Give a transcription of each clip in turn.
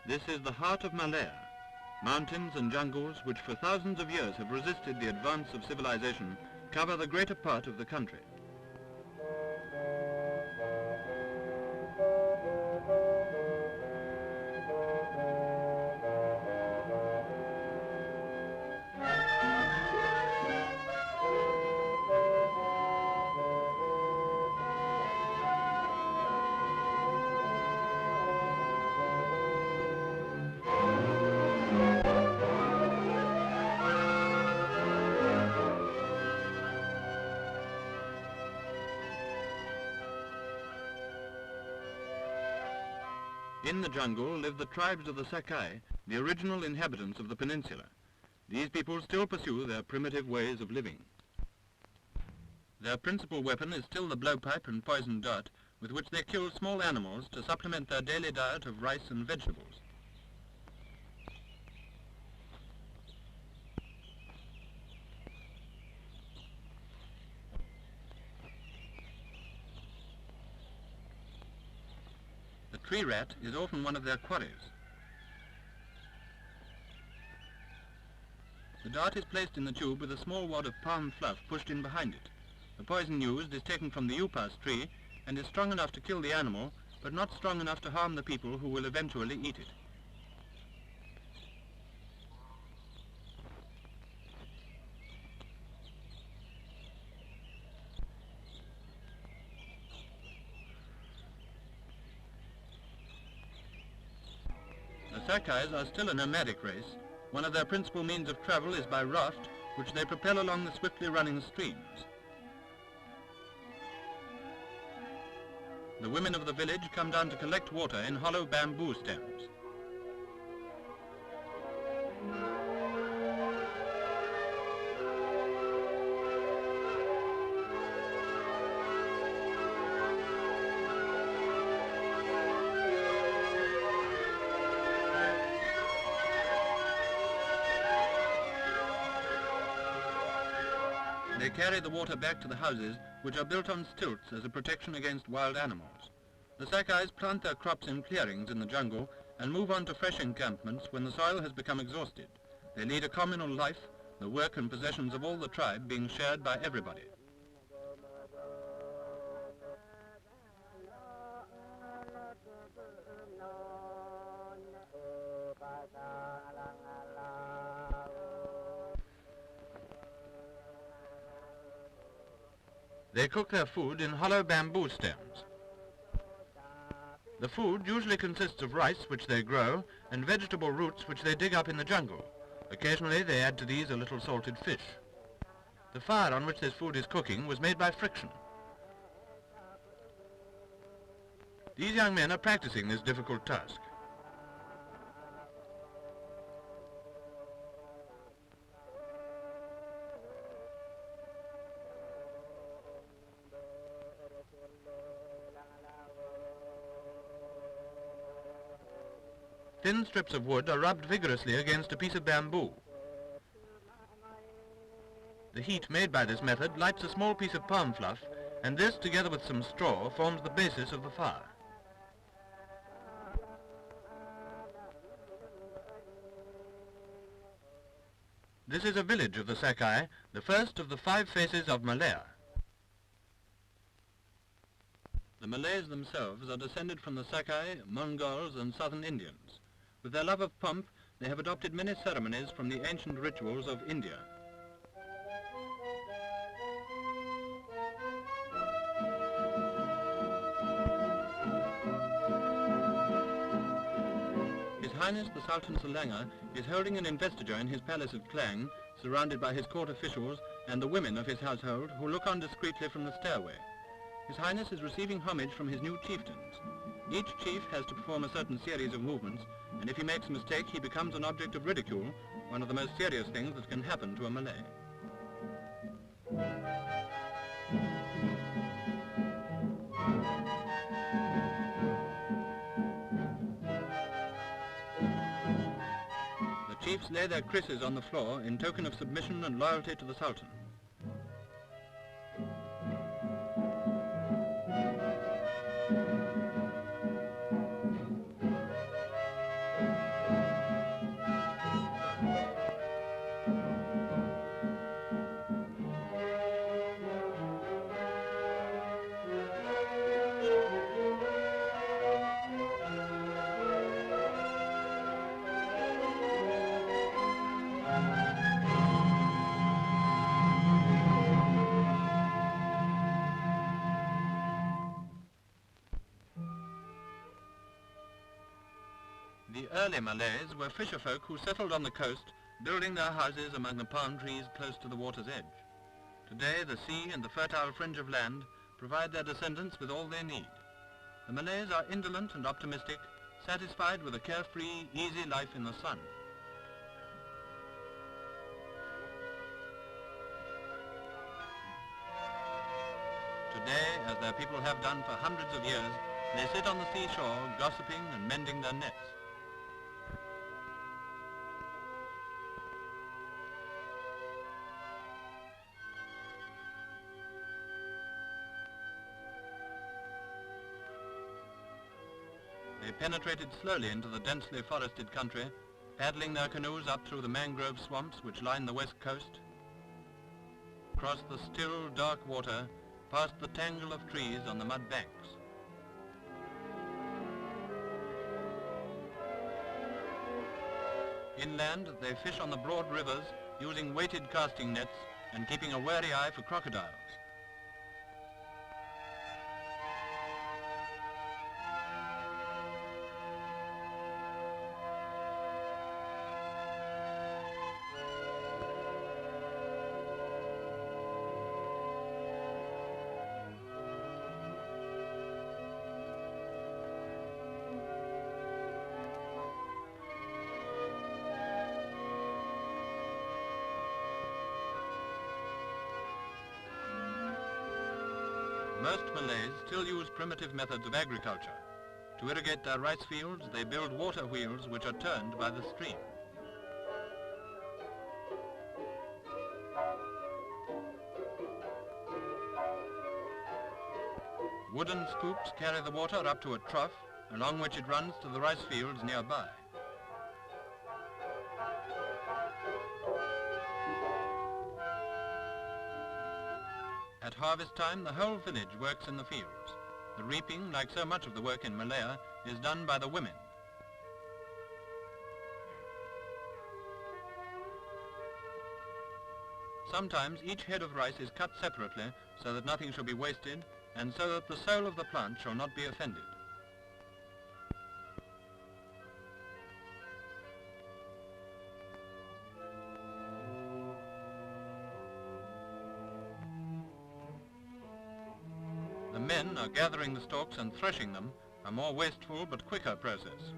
This is the heart of Malaya, mountains and jungles which for thousands of years have resisted the advance of civilization cover the greater part of the country. In the jungle live the tribes of the Sakai, the original inhabitants of the peninsula. These people still pursue their primitive ways of living. Their principal weapon is still the blowpipe and poisoned dart, with which they kill small animals to supplement their daily diet of rice and vegetables. The tree rat is often one of their quarries. The dart is placed in the tube with a small wad of palm fluff pushed in behind it. The poison used is taken from the upas tree and is strong enough to kill the animal, but not strong enough to harm the people who will eventually eat it. The Sakais are still a nomadic race. One of their principal means of travel is by raft, which they propel along the swiftly running streams. The women of the village come down to collect water in hollow bamboo stems. They carry the water back to the houses, which are built on stilts as a protection against wild animals. The Sakais plant their crops in clearings in the jungle and move on to fresh encampments when the soil has become exhausted. They lead a communal life, the work and possessions of all the tribe being shared by everybody. They cook their food in hollow bamboo stems. The food usually consists of rice, which they grow, and vegetable roots, which they dig up in the jungle. Occasionally they add to these a little salted fish. The fire on which this food is cooking was made by friction. These young men are practicing this difficult task. Thin strips of wood are rubbed vigorously against a piece of bamboo. The heat made by this method lights a small piece of palm fluff, and this, together with some straw, forms the basis of the fire. This is a village of the Sakai, the first of the 5 faces of Malaya. The Malays themselves are descended from the Sakai, Mongols, and southern Indians. With their love of pomp, they have adopted many ceremonies from the ancient rituals of India. His Highness the Sultan Selangor is holding an investiture in his palace of Klang, surrounded by his court officials and the women of his household who look on discreetly from the stairway. His Highness is receiving homage from his new chieftains. Each chief has to perform a certain series of movements, and if he makes a mistake, he becomes an object of ridicule, one of the most serious things that can happen to a Malay. The chiefs lay their krises on the floor in token of submission and loyalty to the Sultan. The early Malays were fisherfolk who settled on the coast, building their houses among the palm trees close to the water's edge. Today, the sea and the fertile fringe of land provide their descendants with all they need. The Malays are indolent and optimistic, satisfied with a carefree, easy life in the sun. Today, as their people have done for hundreds of years, they sit on the seashore, gossiping and mending their nets. They penetrated slowly into the densely forested country, paddling their canoes up through the mangrove swamps which line the west coast, across the still, dark water, past the tangle of trees on the mud banks. Inland, they fish on the broad rivers, using weighted casting nets and keeping a wary eye for crocodiles. Most Malays still use primitive methods of agriculture. To irrigate their rice fields, they build water wheels which are turned by the stream. Wooden scoops carry the water up to a trough, along which it runs to the rice fields nearby. At harvest time, the whole village works in the fields. The reaping, like so much of the work in Malaya, is done by the women. Sometimes each head of rice is cut separately so that nothing shall be wasted and so that the soul of the plant shall not be offended. The men are gathering the stalks and threshing them, a more wasteful but quicker process.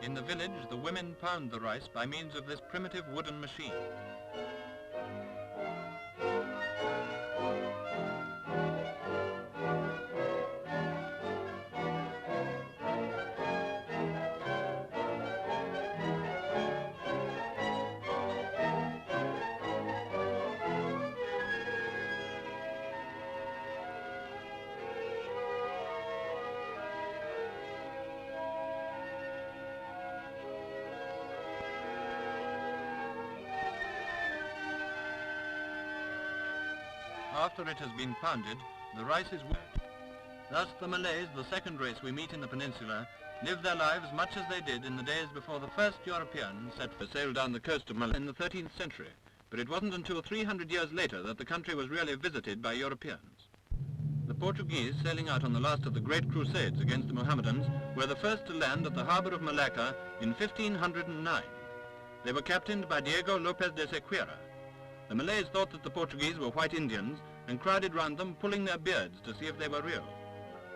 In the village, the women pound the rice by means of this primitive wooden machine. After it has been pounded, the rice is wet. Thus the Malays, the second race we meet in the peninsula, live their lives much as they did in the days before the first European sailed down the coast of Malaya in the 13th century. But it wasn't until 300 years later that the country was really visited by Europeans. The Portuguese, sailing out on the last of the great crusades against the Mohammedans, were the first to land at the harbour of Malacca in 1509. They were captained by Diego Lopez de Sequeira. The Malays thought that the Portuguese were white Indians and crowded round them, pulling their beards to see if they were real.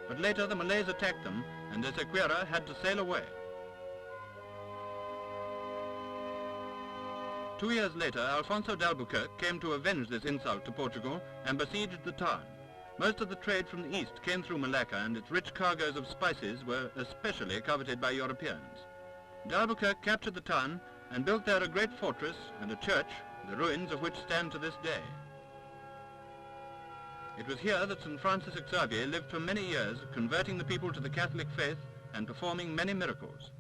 But later the Malays attacked them, and de Sequeira had to sail away. 2 years later, Alfonso d'Albuquerque came to avenge this insult to Portugal and besieged the town. Most of the trade from the east came through Malacca, and its rich cargoes of spices were especially coveted by Europeans. D'Albuquerque captured the town and built there a great fortress and a church, the ruins of which stand to this day. It was here that St. Francis Xavier lived for many years, converting the people to the Catholic faith and performing many miracles.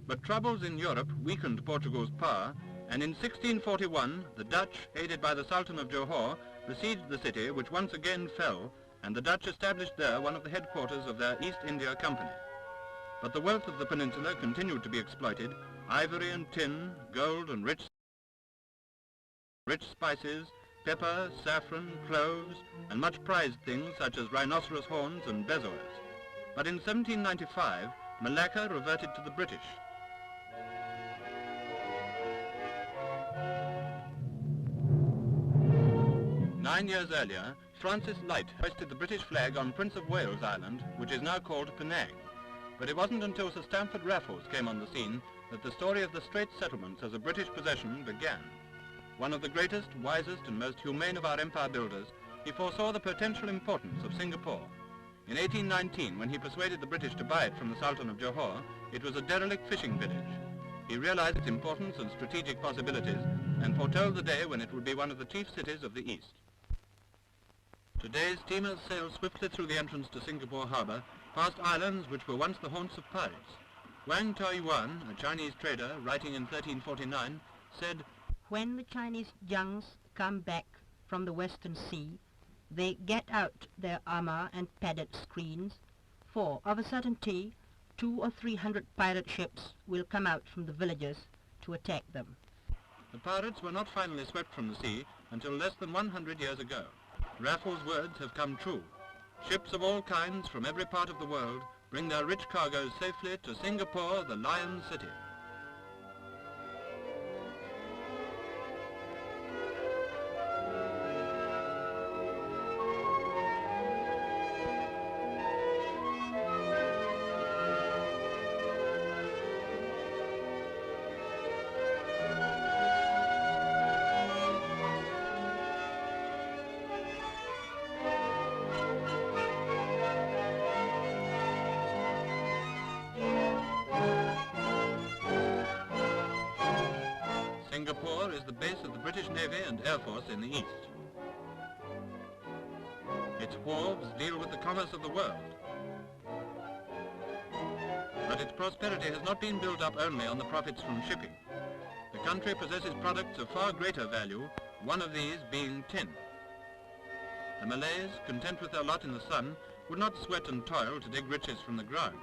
But troubles in Europe weakened Portugal's power, and in 1641 the Dutch, aided by the Sultan of Johor, besieged the city, which once again fell, and the Dutch established there one of the headquarters of their East India Company. But the wealth of the peninsula continued to be exploited. Ivory and tin, gold and rich spices, pepper, saffron, cloves, and much prized things such as rhinoceros horns and bezoars. But in 1795, Malacca reverted to the British. Nine years earlier, Francis Light hoisted the British flag on Prince of Wales Island, which is now called Penang. But it wasn't until Sir Stamford Raffles came on the scene that the story of the Straits Settlements as a British possession began. One of the greatest, wisest, and most humane of our empire builders, he foresaw the potential importance of Singapore. In 1819, when he persuaded the British to buy it from the Sultan of Johor, it was a derelict fishing village. He realized its importance and strategic possibilities, and foretold the day when it would be one of the chief cities of the East. Today, steamers sail swiftly through the entrance to Singapore harbour, past islands which were once the haunts of pirates. Wang Taoyuan, a Chinese trader, writing in 1349, said, "When the Chinese junks come back from the Western Sea, they get out their armour and padded screens, for of a certainty 200 or 300 pirate ships will come out from the villages to attack them." The pirates were not finally swept from the sea until less than 100 years ago. Raffles' words have come true. Ships of all kinds from every part of the world bring their rich cargoes safely to Singapore, the Lion City. Singapore is the base of the British Navy and Air Force in the East. Its wharves deal with the commerce of the world. But its prosperity has not been built up only on the profits from shipping. The country possesses products of far greater value, one of these being tin. The Malays, content with their lot in the sun, would not sweat and toil to dig riches from the ground.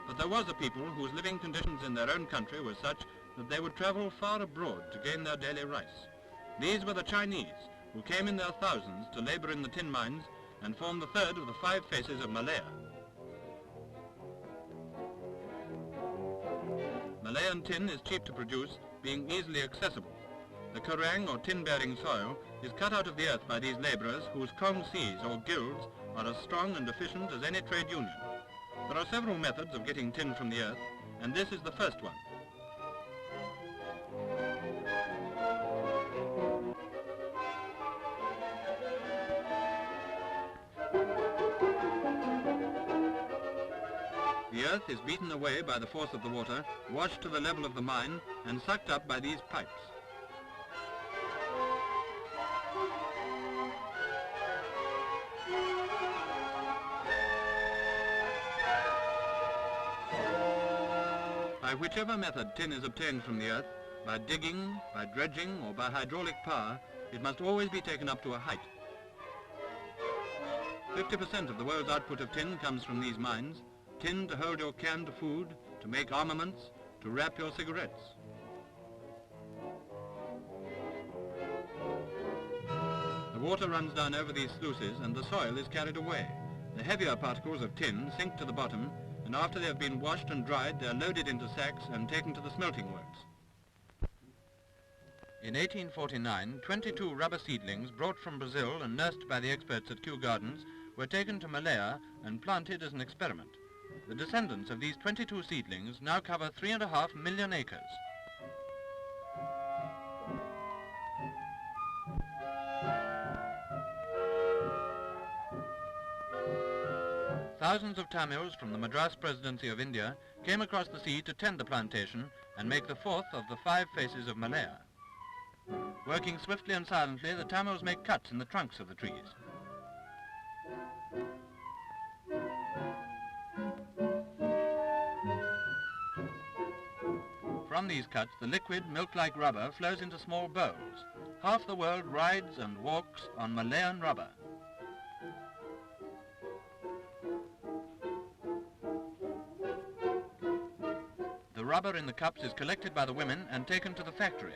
But there was a people whose living conditions in their own country were such that they would travel far abroad to gain their daily rice. These were the Chinese, who came in their thousands to labor in the tin mines and form the third of the 5 faces of Malaya. Malayan tin is cheap to produce, being easily accessible. The Kerang or tin-bearing soil is cut out of the earth by these laborers whose kongsis or guilds are as strong and efficient as any trade union. There are several methods of getting tin from the earth, and this is the first one. The earth is beaten away by the force of the water, washed to the level of the mine, and sucked up by these pipes. By whichever method tin is obtained from the earth, by digging, by dredging, or by hydraulic power, it must always be taken up to a height. 50% of the world's output of tin comes from these mines. Tin to hold your canned food, to make armaments, to wrap your cigarettes. The water runs down over these sluices and the soil is carried away. The heavier particles of tin sink to the bottom, and after they have been washed and dried, they are loaded into sacks and taken to the smelting works. In 1849, 22 rubber seedlings brought from Brazil and nursed by the experts at Kew Gardens were taken to Malaya and planted as an experiment. The descendants of these 22 seedlings now cover 3.5 million acres. Thousands of Tamils from the Madras Presidency of India came across the sea to tend the plantation and make the 4th of the 5 faces of Malaya. Working swiftly and silently, the Tamils make cuts in the trunks of the trees. From these cuts, the liquid, milk-like rubber flows into small bowls. Half the world rides and walks on Malayan rubber. The rubber in the cups is collected by the women and taken to the factory.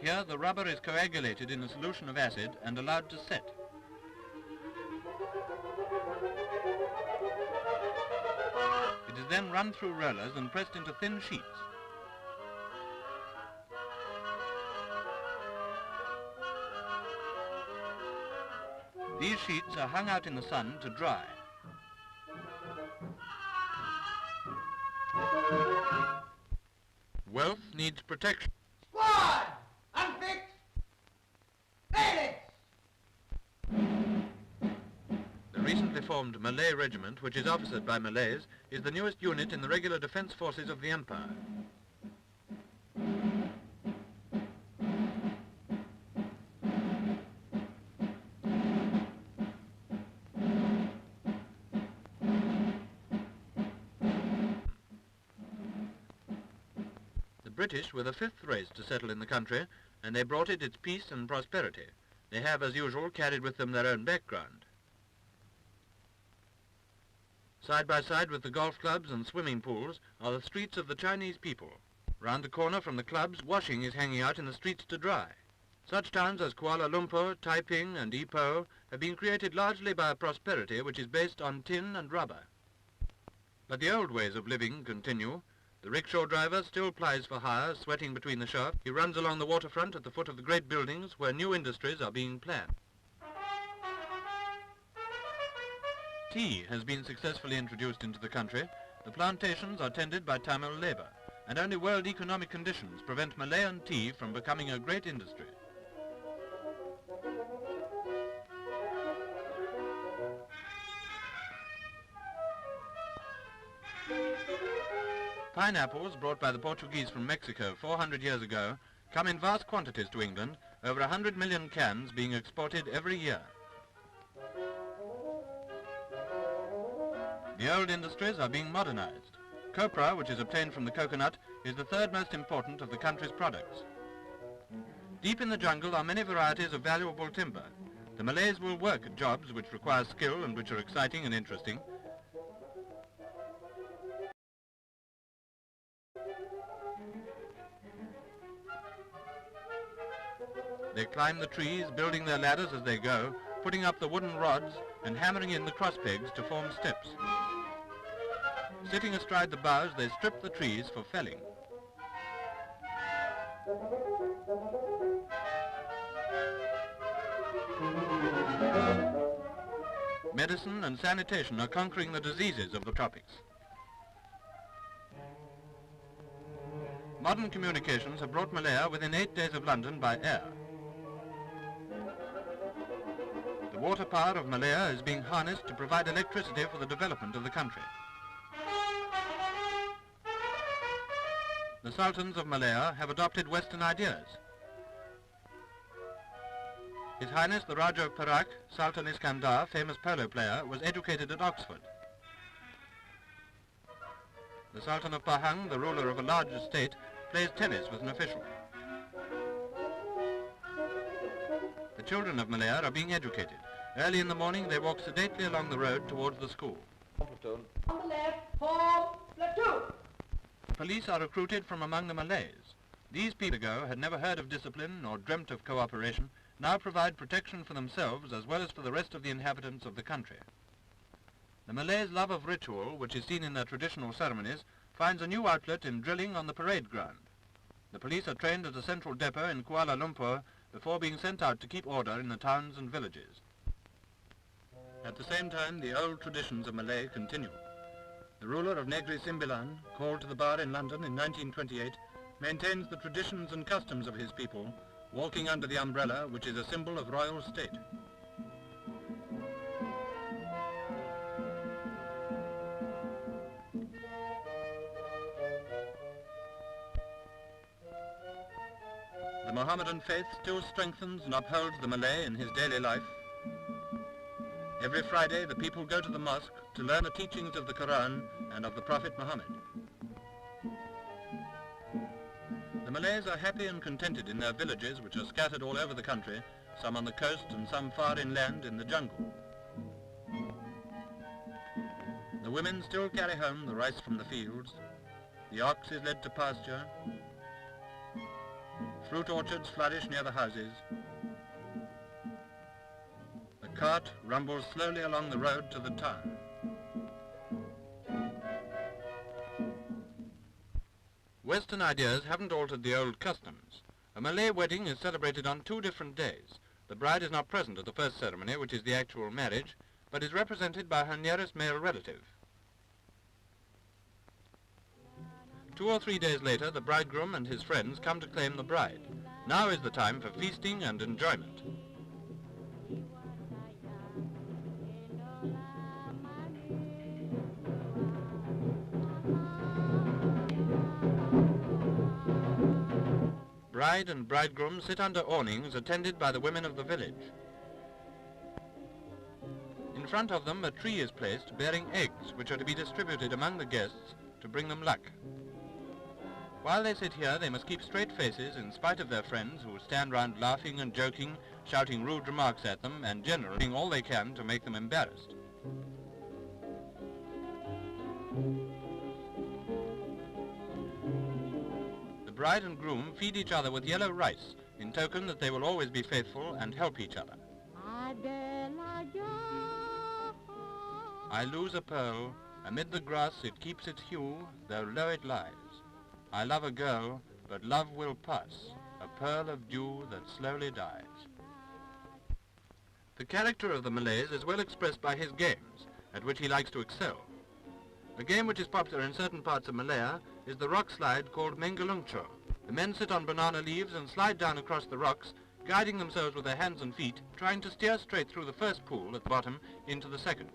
Here, the rubber is coagulated in a solution of acid and allowed to set. It is then run through rollers and pressed into thin sheets. These sheets are hung out in the sun to dry. Wealth needs protection. Squad! Unfixed! Phoenix! The recently formed Malay Regiment, which is officered by Malays, is the newest unit in the regular defense forces of the Empire. The British were the fifth race to settle in the country, and they brought it its peace and prosperity. They have, as usual, carried with them their own background. Side by side with the golf clubs and swimming pools are the streets of the Chinese people. Round the corner from the clubs, washing is hanging out in the streets to dry. Such towns as Kuala Lumpur, Taiping and Ipoh have been created largely by a prosperity which is based on tin and rubber. But the old ways of living continue. The rickshaw driver still plies for hire, sweating between the shafts. He runs along the waterfront at the foot of the great buildings where new industries are being planned. Tea has been successfully introduced into the country. The plantations are tended by Tamil labor, and only world economic conditions prevent Malayan tea from becoming a great industry. Pineapples brought by the Portuguese from Mexico 400 years ago come in vast quantities to England, over 100 million cans being exported every year. The old industries are being modernized. Copra, which is obtained from the coconut, is the third most important of the country's products. Deep in the jungle are many varieties of valuable timber. The Malays will work at jobs which require skill and which are exciting and interesting. They climb the trees, building their ladders as they go, putting up the wooden rods and hammering in the cross pegs to form steps. Sitting astride the boughs, they strip the trees for felling. Medicine and sanitation are conquering the diseases of the tropics. Modern communications have brought Malaya within 8 days of London by air. The water power of Malaya is being harnessed to provide electricity for the development of the country. The sultans of Malaya have adopted Western ideas. His Highness the Raja of Perak, Sultan Iskandar, famous polo player, was educated at Oxford. The Sultan of Pahang, the ruler of a large estate, plays tennis with an official. The children of Malaya are being educated. Early in the morning, they walk sedately along the road towards the school. On the left, form, platoon. Police are recruited from among the Malays. These people ago had never heard of discipline or dreamt of cooperation, now provide protection for themselves as well as for the rest of the inhabitants of the country. The Malays' love of ritual, which is seen in their traditional ceremonies, finds a new outlet in drilling on the parade ground. The police are trained at a central depot in Kuala Lumpur before being sent out to keep order in the towns and villages. At the same time, the old traditions of Malay continue. The ruler of Negri Sembilan, called to the bar in London in 1928, maintains the traditions and customs of his people, walking under the umbrella which is a symbol of royal state. The Mohammedan faith still strengthens and upholds the Malay in his daily life. Every Friday the people go to the mosque to learn the teachings of the Quran and of the Prophet Muhammad. The Malays are happy and contented in their villages, which are scattered all over the country, some on the coast and some far inland in the jungle. The women still carry home the rice from the fields, the ox is led to pasture, fruit orchards flourish near the houses, the cart rumbles slowly along the road to the town. Western ideas haven't altered the old customs. A Malay wedding is celebrated on 2 different days. The bride is not present at the first ceremony, which is the actual marriage, but is represented by her nearest male relative. 2 or 3 days later, the bridegroom and his friends come to claim the bride. Now is the time for feasting and enjoyment. Bride and bridegroom sit under awnings attended by the women of the village. In front of them a tree is placed bearing eggs which are to be distributed among the guests to bring them luck. While they sit here they must keep straight faces in spite of their friends who stand round laughing and joking, shouting rude remarks at them and generally doing all they can to make them embarrassed. The bride and groom feed each other with yellow rice in token that they will always be faithful and help each other. I lose a pearl, amid the grass it keeps its hue, though low it lies. I love a girl, but love will pass, a pearl of dew that slowly dies. The character of the Malays is well expressed by his games, at which he likes to excel. A game which is popular in certain parts of Malaya is the rock slide called Mengalungcho. The men sit on banana leaves and slide down across the rocks, guiding themselves with their hands and feet, trying to steer straight through the first pool at the bottom into the second.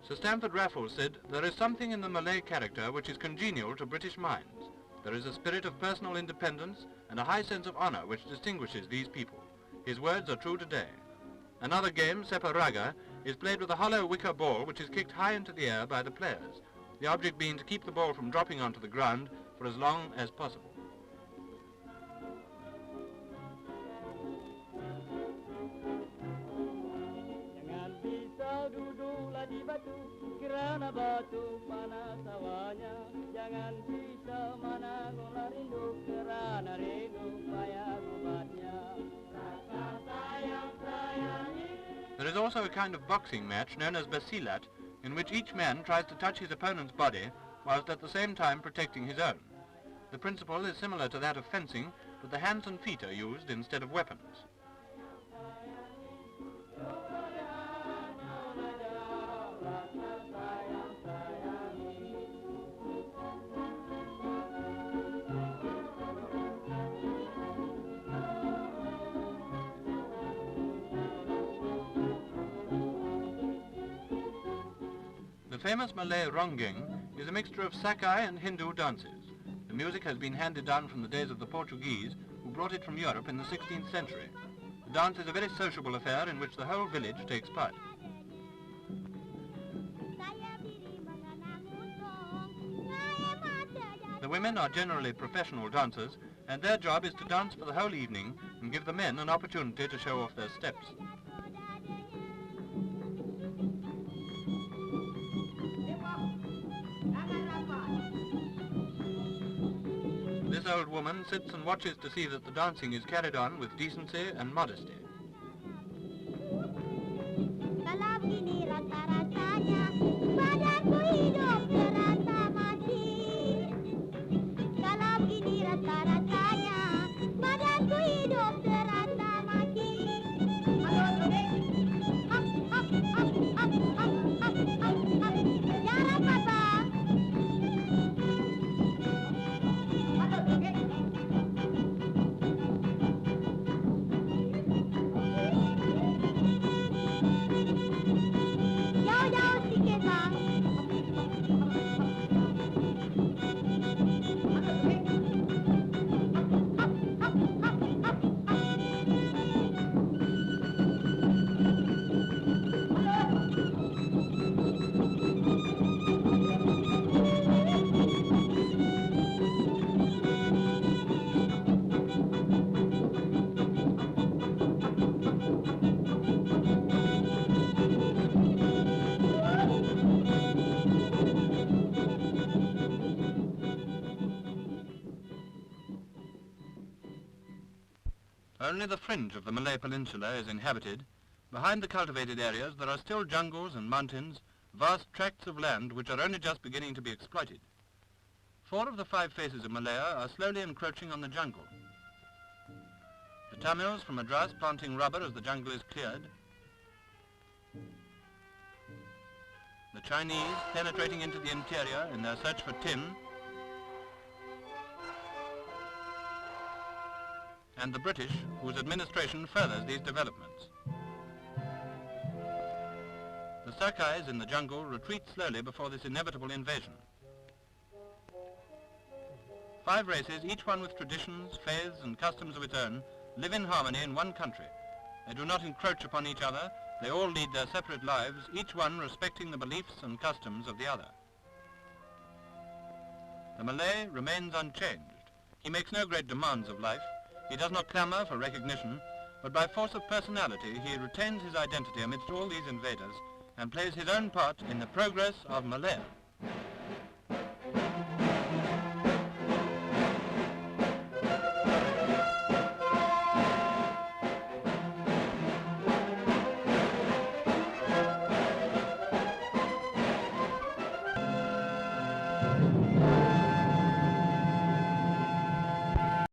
Sir Stamford Raffles said, "There is something in the Malay character which is congenial to British minds. There is a spirit of personal independence and a high sense of honour which distinguishes these people. His words are true today." Another game, SEPAK, is played with a hollow wicker ball which is kicked high into the air by the players, the object being to keep the ball from dropping onto the ground for as long as possible. There is also a kind of boxing match known as basilat, in which each man tries to touch his opponent's body whilst at the same time protecting his own. The principle is similar to that of fencing, but the hands and feet are used instead of weapons. The famous Malay ronggeng is a mixture of Sakai and Hindu dances. The music has been handed down from the days of the Portuguese, who brought it from Europe in the 16th century. The dance is a very sociable affair in which the whole village takes part. The women are generally professional dancers, and their job is to dance for the whole evening and give the men an opportunity to show off their steps. This old woman sits and watches to see that the dancing is carried on with decency and modesty. Only the fringe of the Malay Peninsula is inhabited. Behind the cultivated areas there are still jungles and mountains, vast tracts of land which are only just beginning to be exploited. 4 of the 5 faces of Malaya are slowly encroaching on the jungle. The Tamils from Madras planting rubber as the jungle is cleared. The Chinese penetrating into the interior in their search for tin. And the British, whose administration furthers these developments. The Sakais in the jungle retreat slowly before this inevitable invasion. 5 races, each one with traditions, faiths and customs of its own, live in harmony in one country. They do not encroach upon each other. They all lead their separate lives, each one respecting the beliefs and customs of the other. The Malay remains unchanged. He makes no great demands of life. He does not clamour for recognition, but by force of personality he retains his identity amidst all these invaders and plays his own part in the progress of Malaya.